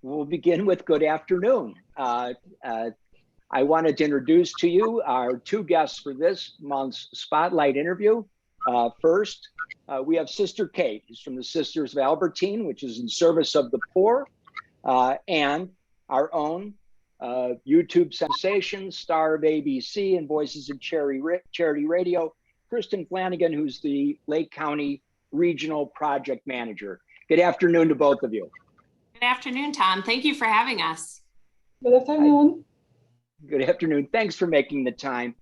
We'll begin with good afternoon. I wanted to introduce to you our two guests for this month's Spotlight interview. First, we have Sister Kate, who's from the Sisters of Albertine, which is in service of the poor, and our own YouTube sensation, star of ABC and Voices of Charity Radio, Kristen Flanagan, who's the Lake County Regional Project Manager. Good afternoon to both of you. Good afternoon, Tom. Thank you for having us. Good afternoon. Good afternoon. Thanks for making the time.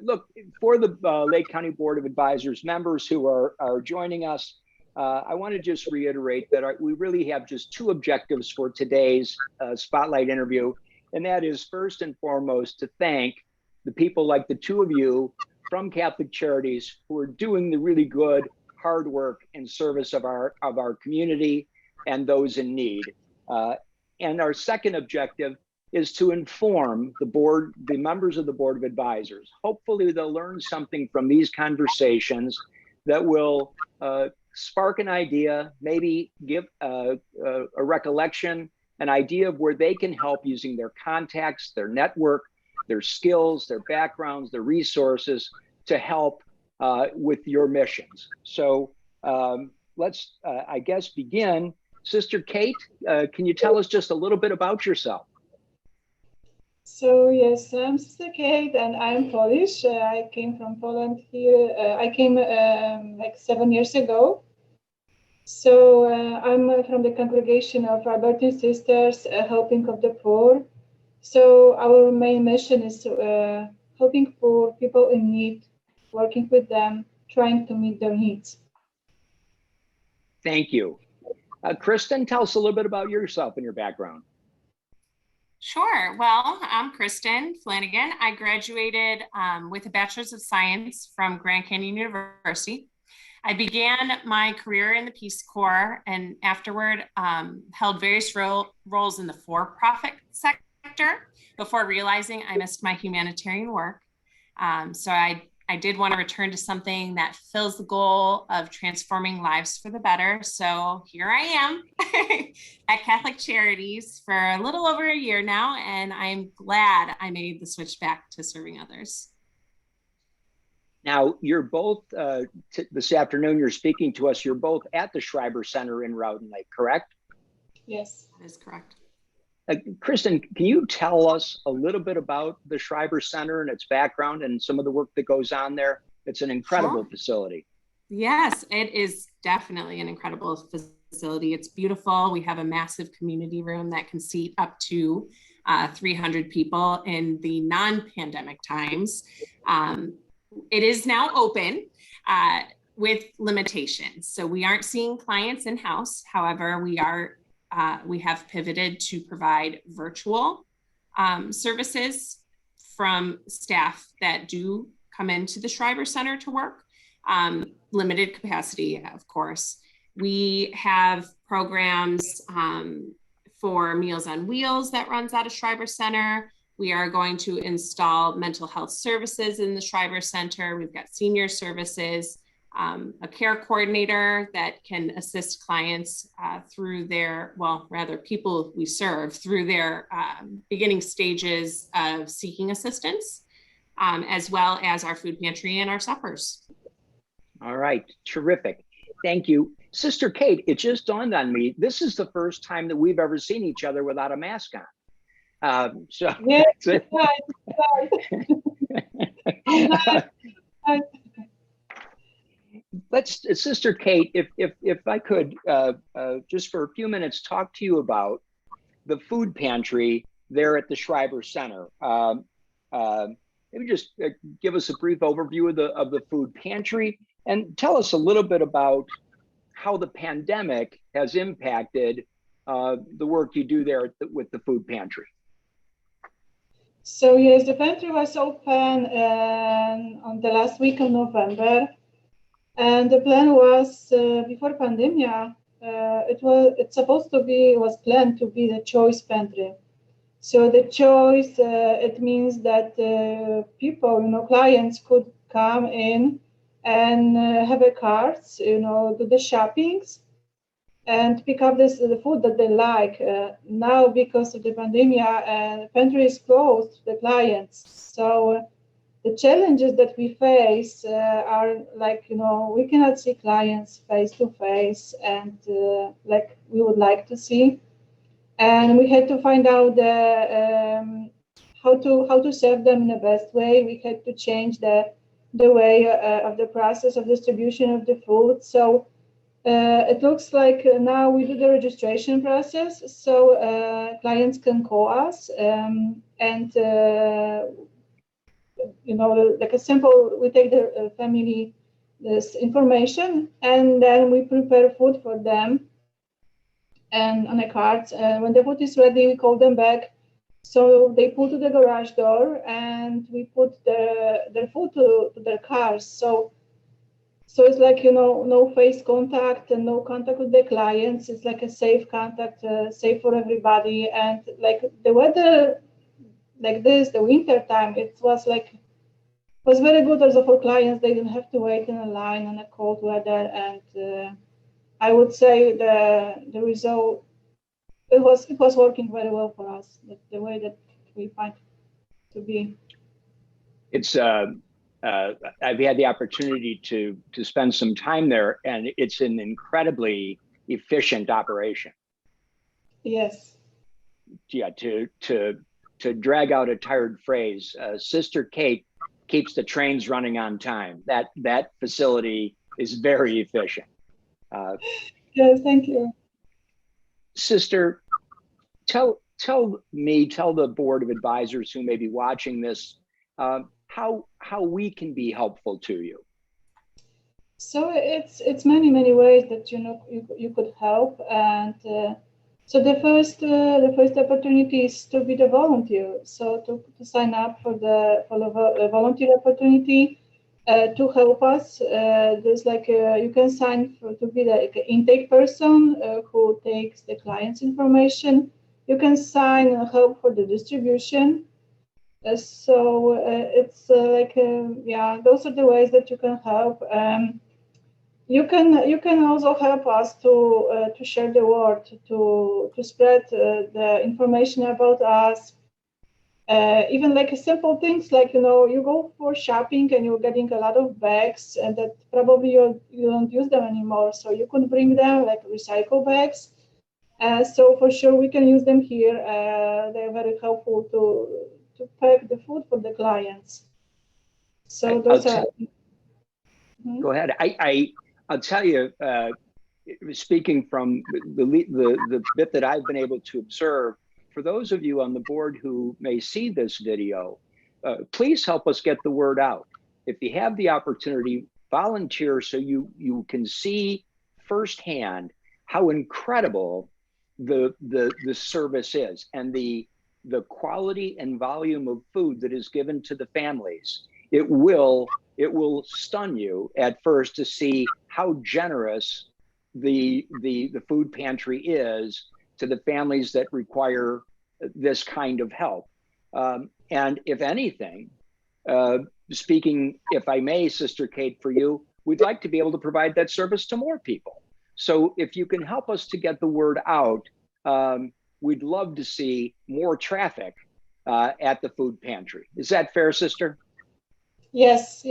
Look, for the Lake County Board of Advisors members who are joining us, I want to just reiterate that we really have just two objectives for today's Spotlight interview. And that is first and foremost to thank the people like the two of you from Catholic Charities who are doing the really good, hard work in service of our community and those in need. And our second objective is to inform the members of the Board of Advisors. Hopefully they'll learn something from these conversations that will spark an idea, maybe give a recollection, an idea of where they can help using their contacts, their network, their skills, their backgrounds, their resources to help with your missions. So let's, I guess, begin. Sister Kate, can you tell us just a little bit about yourself? So yes, I'm Sister Kate and I'm Polish. I came from Poland here. I came like 7 years ago. So I'm from the congregation of Albertine Sisters, helping of the poor. So our main mission is helping poor people in need, working with them, trying to meet their needs. Thank you. Kristen, tell us a little bit about yourself and your background. Sure. Well, I'm Kristen Flanagan. I graduated with a Bachelor's of Science from Grand Canyon University. I began my career in the Peace Corps and afterward held various roles in the for-profit sector before realizing I missed my humanitarian work. So I did want to return to something that fills the goal of transforming lives for the better. So here I am at Catholic Charities for a little over a year now, and I'm glad I made the switch back to serving others. Now, you're both, this afternoon, you're speaking to us, you're both at the Schreiber Center in Rowden Lake, correct? Yes. That is correct. Kristen, can you tell us a little bit about the Schreiber Center and its background and some of the work that goes on there? It's an incredible facility. Yes, it is definitely an incredible facility. It's beautiful. We have a massive community room that can seat up to 300 people in the non-pandemic times. It is now open with limitations. So we aren't seeing clients in-house. However, we have pivoted to provide virtual services from staff that do come into the Schreiber Center to work. Limited capacity, of course. We have programs for Meals on Wheels that runs out of Schreiber Center. We are going to install mental health services in the Schreiber Center. We've got senior services, a care coordinator that can assist clients through their, people we serve through their beginning stages of seeking assistance, as well as our food pantry and our suppers. All right, terrific. Thank you. Sister Kate, it just dawned on me, this is the first time that we've ever seen each other without a mask on. Yes, Let's, Sister Kate, if I could, just for a few minutes, talk to you about the food pantry there at the Schreiber Center. Maybe just give us a brief overview of the food pantry and tell us a little bit about how the pandemic has impacted the work you do there with the food pantry. So yes, the pantry was open on the last week of November, and the plan was before pandemic. It was planned to be the choice pantry. So the choice, it means that people, clients could come in and have a cart, do the shoppings, and pick up the food that they like. Now, because of the pandemic, the pantry is closed to the clients. So the challenges that we face are like, we cannot see clients face to face and like we would like to see. And we had to find out how to serve them in the best way. We had to change the way of the process of distribution of the food. So it looks like now we do the registration process, so clients can call us and like a simple, we take the family this information and then we prepare food for them and on a cart. When the food is ready, we call them back. So they pull to the garage door and we put their food to their cars. So it's like, no face contact and no contact with the clients. It's like a safe contact, safe for everybody. And like the weather like this, the winter time, it was very good also for clients. They didn't have to wait in a line on a cold weather. And I would say the result, it was working very well for us, the way that we find to be. It's I've had the opportunity to spend some time there, and it's an incredibly efficient operation. Yes. Yeah, to drag out a tired phrase, Sister Kate keeps the trains running on time. That facility is very efficient. Yes, thank you. Sister, tell the board of advisors who may be watching this how we can be helpful to you. So it's many ways that you could help, and so the first opportunity is to be the volunteer. So to sign up for the volunteer opportunity to help us. There's like you can sign to be the intake person who takes the client's information. You can sign and help for the distribution. So it's those are the ways that you can help. You can also help us to share the word, to spread the information about us. Even like simple things like you go for shopping and you're getting a lot of bags and that probably you don't use them anymore. So you can bring them like recycle bags. So for sure we can use them here. They're very helpful to pack the food for the clients. So those are. Go ahead. I'll tell you, speaking from the bit that I've been able to observe, for those of you on the board who may see this video, please help us get the word out. If you have the opportunity, volunteer so you can see firsthand how incredible the service is and the quality and volume of food that is given to the families. It will stun you at first to see how generous the food pantry is to the families that require this kind of help. And if anything, speaking, if I may, Sister Kate, for you, we'd like to be able to provide that service to more people. So if you can help us to get the word out, we'd love to see more traffic at the food pantry. Is that fair, Sister? Yes.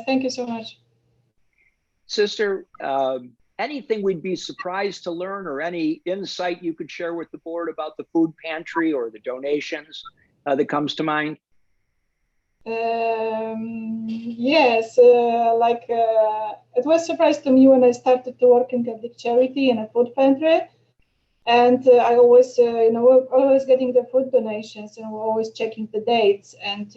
Thank you so much. Sister, anything we'd be surprised to learn or any insight you could share with the board about the food pantry or the donations that comes to mind? Yes, it was a surprise to me when I started to work in Catholic Charity in a food pantry. And I always, we're always getting the food donations and we're always checking the dates. And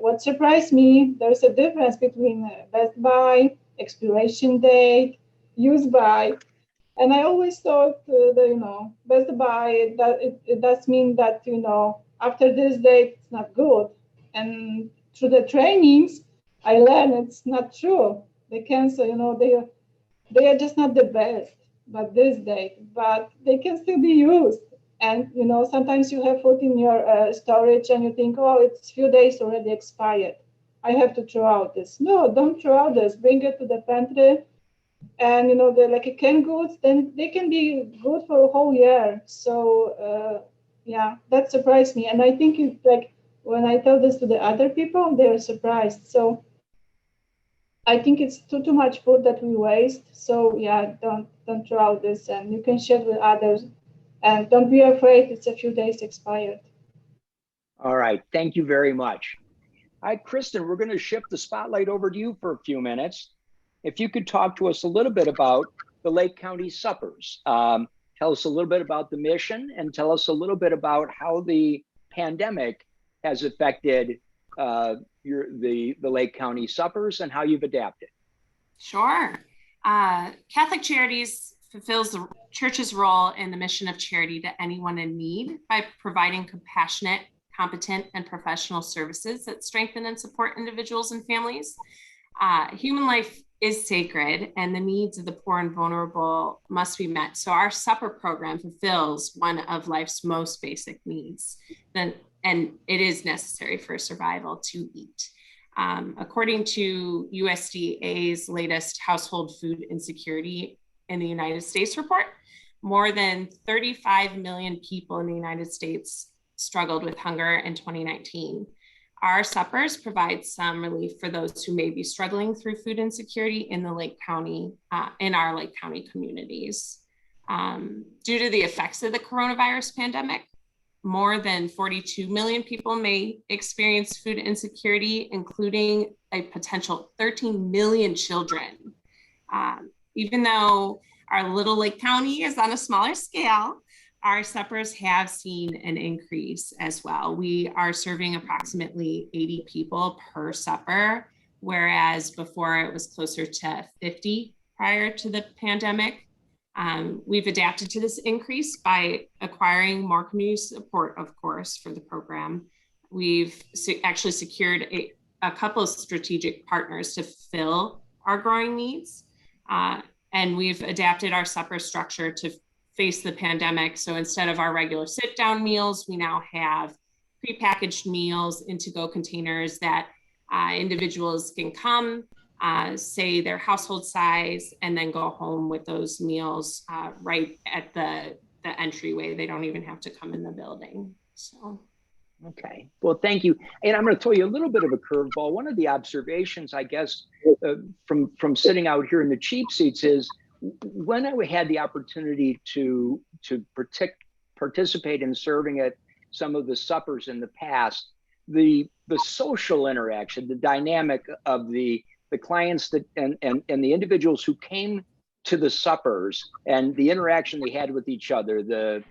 what surprised me, there's a difference between Best By, expiration date, use by. And I always thought that, Best By, it does mean that, after this date, it's not good. And through the trainings, I learned it's not true. They cancel, they are just not the best. But this date, but they can still be used. And sometimes you have food in your storage and you think, oh, it's a few days already expired. I have to throw out this. No, don't throw out this. Bring it to the pantry And they're like canned goods, then they can be good for a whole year. So yeah, that surprised me. And I think it's like when I tell this to the other people, they're surprised. So I think it's too much food that we waste. So yeah, don't throw out this, and you can share with others. And don't be afraid, it's a few days expired. All right, thank you very much. All right, Kristen, we're going to shift the spotlight over to you for a few minutes. If you could talk to us a little bit about the Lake County Suppers. Tell us a little bit about the mission, and tell us a little bit about how the pandemic has affected the Lake County Suppers and how you've adapted. Sure. Catholic Charities fulfills the church's role in the mission of charity to anyone in need by providing compassionate, competent, and professional services that strengthen and support individuals and families. Human life is sacred, and the needs of the poor and vulnerable must be met. So our supper program fulfills one of life's most basic needs, and it is necessary for survival to eat. According to USDA's latest household food insecurity in the United States report, more than 35 million people in the United States struggled with hunger in 2019. Our suppers provide some relief for those who may be struggling through food insecurity in the Lake County, in our Lake County communities. Due to the effects of the coronavirus pandemic, more than 42 million people may experience food insecurity, including a potential 13 million children. Even though our little Lake County is on a smaller scale, our suppers have seen an increase as well. We are serving approximately 80 people per supper, whereas before it was closer to 50 prior to the pandemic. We've adapted to this increase by acquiring more community support, of course, for the program. We've actually secured a couple of strategic partners to fill our growing needs. And we've adapted our supper structure to face the pandemic. So instead of our regular sit-down meals, we now have prepackaged meals in to-go containers that individuals can come, say their household size, and then go home with those meals right at the entryway. They don't even have to come in the building. So. Okay, well, thank you. And I'm going to throw you a little bit of a curveball. One of the observations, I guess, from sitting out here in the cheap seats is when I had the opportunity to participate in serving at some of the suppers in the past, the social interaction, the dynamic of the clients that and the individuals who came to the suppers and the interaction they had with each other, the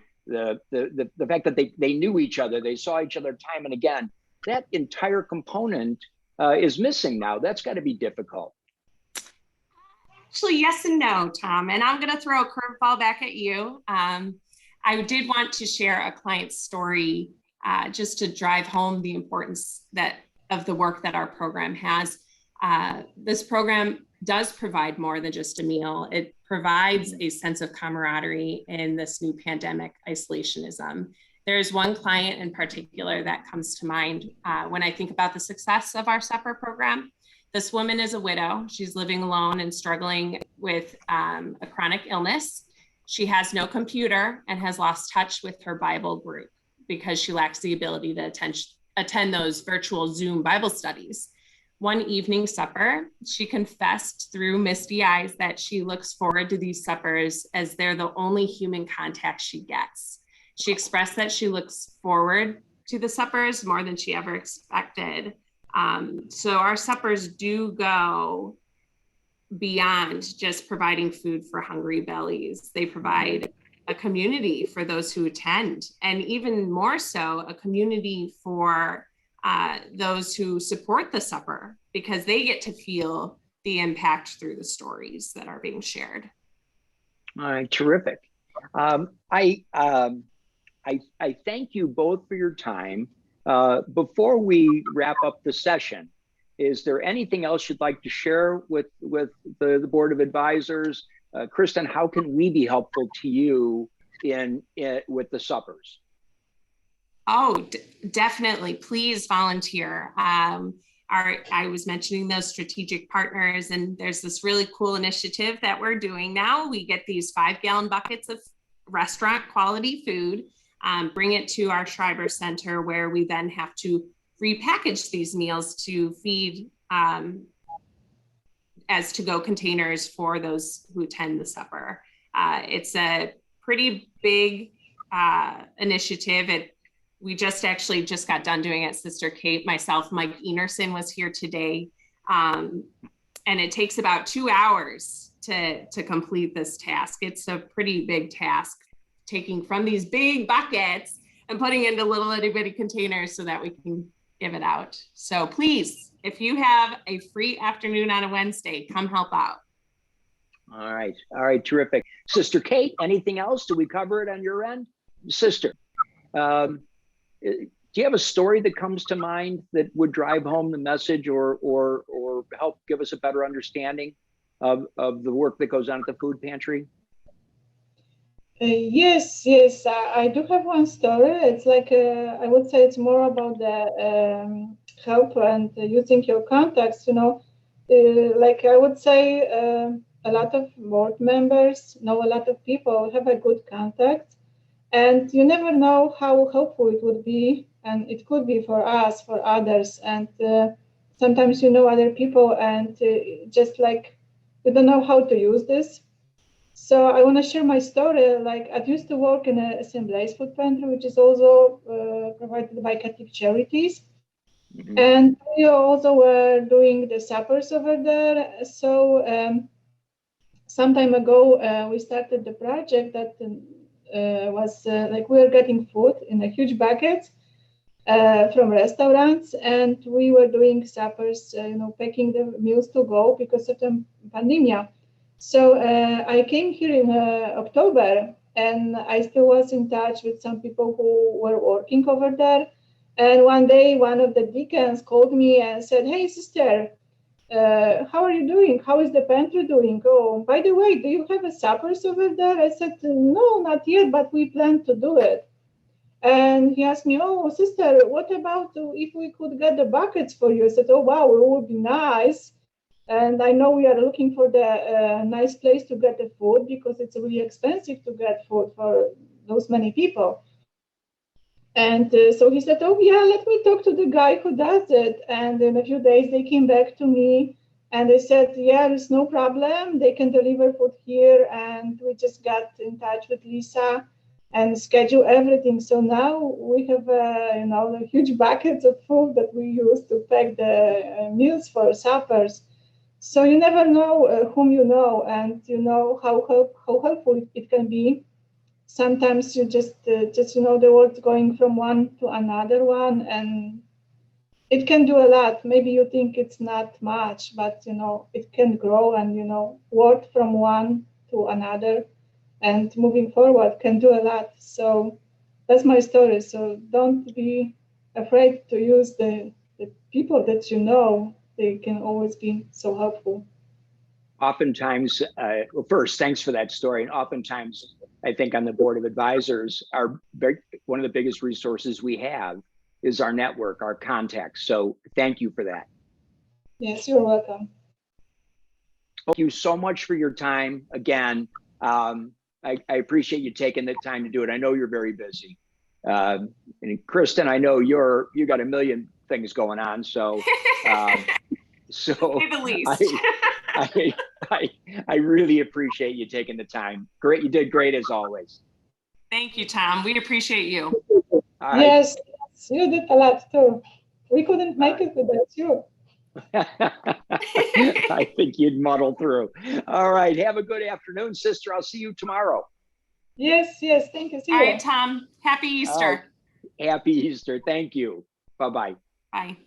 fact that they knew each other, they saw each other time and again, that entire component is missing now. That's got to be difficult. Actually, yes and no, Tom. And I'm going to throw a curveball back at you. I did want to share a client's story just to drive home the importance of the work that our program has. This program does provide more than just a meal. It provides a sense of camaraderie in this new pandemic isolationism. There's one client in particular that comes to mind when I think about the success of our supper program. This woman is a widow. She's living alone and struggling with a chronic illness. She has no computer and has lost touch with her Bible group because she lacks the ability to attend those virtual Zoom Bible studies. One evening supper, she confessed through misty eyes that she looks forward to these suppers as they're the only human contact she gets. She expressed that she looks forward to the suppers more than she ever expected. So our suppers do go beyond just providing food for hungry bellies. They provide a community for those who attend, and even more so, a community for those who support the supper, because they get to feel the impact through the stories that are being shared. All right, terrific. I thank you both for your time. Before we wrap up the session, is there anything else you'd like to share with the Board of Advisors? Kristen, how can we be helpful to you with the suppers? Oh, definitely. Please volunteer. I was mentioning those strategic partners, and there's this really cool initiative that we're doing now. We get these 5-gallon buckets of restaurant quality food, bring it to our Schreiber Center, where we then have to repackage these meals to feed as to-go containers for those who attend the supper. It's a pretty big initiative. We just got done doing it. Sister Kate, myself, Mike Enerson was here today. And it takes about 2 hours to complete this task. It's a pretty big task, taking from these big buckets and putting into little itty bitty containers so that we can give it out. So please, if you have a free afternoon on a Wednesday, come help out. All right, terrific. Sister Kate, anything else? Did we cover it on your end? Sister, do you have a story that comes to mind that would drive home the message or help give us a better understanding of the work that goes on at the food pantry? Yes, I do have one story. It's like, I would say it's more about the help and using your contacts, like I would say a lot of board members know a lot of people, have a good contact, and you never know how helpful it would be, and it could be for us, for others, and sometimes other people, and just like you don't know how to use this. So I want to share my story. Like, I used to work in a Assembly's Food Pantry, which is also provided by Catholic Charities. Mm-hmm. And we also were doing the suppers over there. So some time ago, we started the project that was like we were getting food in a huge bucket from restaurants, and we were doing suppers, packing the meals to go because of the pandemic. So I came here in October, and I still was in touch with some people who were working over there. And one day, one of the deacons called me and said, "Hey, sister, how are you doing? How is the pantry doing? Oh, by the way, do you have a suppers over there?" I said, "No, not yet, but we plan to do it." And he asked me, "Oh, sister, what about if we could get the buckets for you?" I said, "Oh, wow, it would be nice. And I know we are looking for the nice place to get the food because it's really expensive to get food for those many people." And so he said, "Oh, yeah, let me talk to the guy who does it." And in a few days, they came back to me and they said, "Yeah, there's no problem. They can deliver food here." And we just got in touch with Lisa and schedule everything. So now we have, the huge buckets of food that we use to pack the meals for suppers. So you never know whom you know, and how helpful it can be. Sometimes you just the word going from one to another one, and it can do a lot. Maybe you think it's not much, but it can grow, and word from one to another and moving forward can do a lot. So that's my story. So don't be afraid to use the people that they can always be so helpful. Oftentimes, well, first, thanks for that story. And oftentimes, I think on the board of advisors, one of the biggest resources we have is our network, our contacts. So thank you for that. Yes, you're welcome. Thank you so much for your time. Again, I appreciate you taking the time to do it. I know you're very busy. And Kristen, I know you got a million things going on. So, Say the least. I really appreciate you taking the time. Great. You did great as always. Thank you, Tom. We appreciate you. Right. Yes, you did a lot too. We couldn't make it without you. I think you'd muddle through. All right. Have a good afternoon, sister. I'll see you tomorrow. Yes. Thank you. See you. All right, Tom. Happy Easter. Happy Easter. Thank you. Bye-bye. Bye.